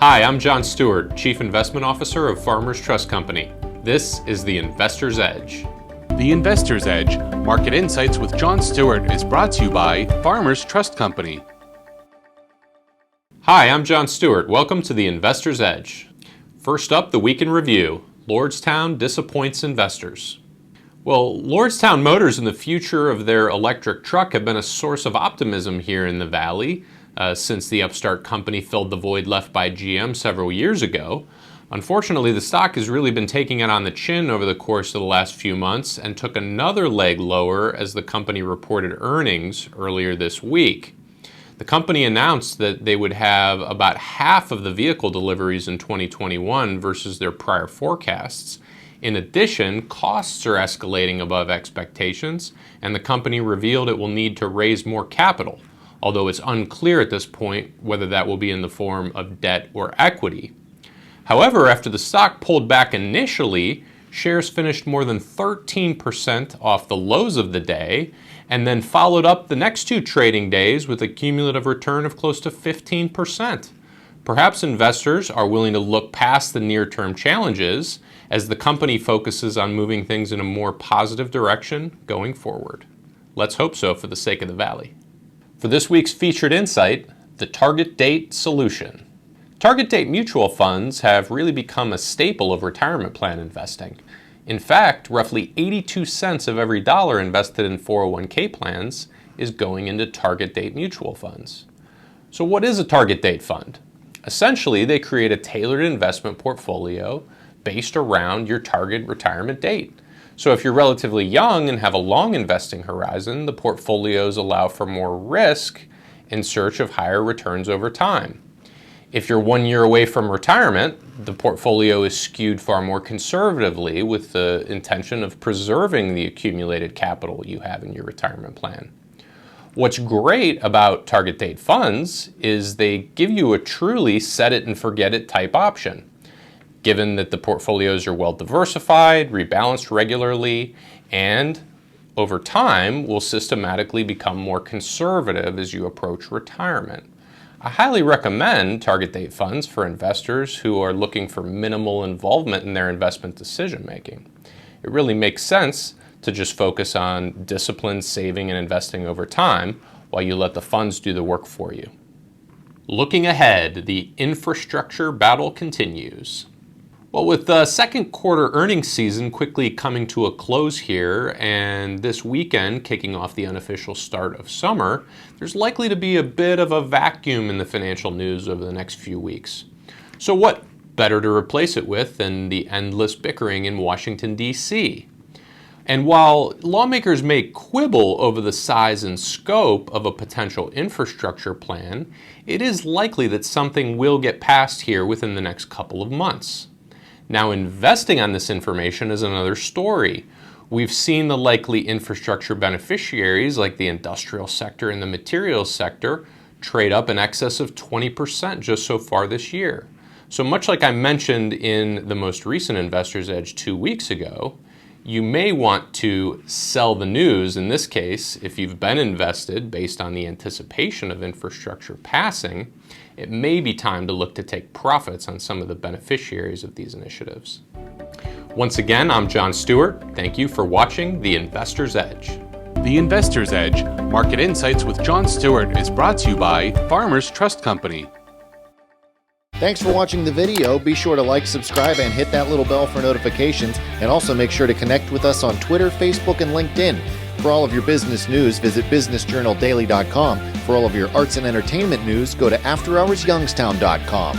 Hi, I'm John Stewart, Chief Investment Officer of Farmers Trust Company. This is the Investor's Edge. The Investor's Edge, Market Insights with John Stewart, is brought to you by Farmers Trust Company. Hi, I'm John Stewart. Welcome to the Investor's Edge. First up, the week in review. Lordstown disappoints investors. Well, Lordstown Motors and the future of their electric truck have been a source of optimism here in the Valley since the upstart company filled the void left by GM several years ago. Unfortunately, the stock has really been taking it on the chin over the course of the last few months and took another leg lower as the company reported earnings earlier this week. The company announced that they would have about half of the vehicle deliveries in 2021 versus their prior forecasts. In addition, costs are escalating above expectations, and the company revealed it will need to raise more capital, although it's unclear at this point whether that will be in the form of debt or equity. However, after the stock pulled back initially, shares finished more than 13% off the lows of the day, and then followed up the next two trading days with a cumulative return of close to 15%. Perhaps investors are willing to look past the near-term challenges as the company focuses on moving things in a more positive direction going forward. Let's hope so for the sake of the Valley. For this week's featured insight, the target date solution. Target date mutual funds have really become a staple of retirement plan investing. In fact, roughly 82 cents of every dollar invested in 401k plans is going into target date mutual funds. So what is a target date fund? Essentially, they create a tailored investment portfolio based around your target retirement date. So if you're relatively young and have a long investing horizon, the portfolios allow for more risk in search of higher returns over time. If you're 1 year away from retirement, the portfolio is skewed far more conservatively with the intention of preserving the accumulated capital you have in your retirement plan. What's great about target date funds is they give you a truly set it and forget it type option. Given that the portfolios are well diversified, rebalanced regularly, and over time will systematically become more conservative as you approach retirement. I highly recommend target date funds for investors who are looking for minimal involvement in their investment decision making. It really makes sense to just focus on disciplined saving and investing over time while you let the funds do the work for you. Looking ahead, the infrastructure battle continues. Well, with the second quarter earnings season quickly coming to a close here and this weekend kicking off the unofficial start of summer, there's likely to be a bit of a vacuum in the financial news over the next few weeks. So what better to replace it with than the endless bickering in Washington, D.C.? And while lawmakers may quibble over the size and scope of a potential infrastructure plan, it is likely that something will get passed here within the next couple of months. Now, investing on this information is another story. We've seen the likely infrastructure beneficiaries like the industrial sector and the materials sector trade up in excess of 20% just so far this year. So much like I mentioned in the most recent Investor's Edge 2 weeks ago, you may want to sell the news. In this case, if you've been invested based on the anticipation of infrastructure passing, it may be time to look to take profits on some of the beneficiaries of these initiatives. Once again, I'm John Stewart. Thank you for watching The Investor's Edge. The Investor's Edge, Market Insights with John Stewart, is brought to you by Farmers Trust Company. Thanks for watching the video. Be sure to like, subscribe, and hit that little bell for notifications. And also make sure to connect with us on Twitter, Facebook, and LinkedIn. For all of your business news, visit businessjournaldaily.com. For all of your arts and entertainment news, go to afterhoursyoungstown.com.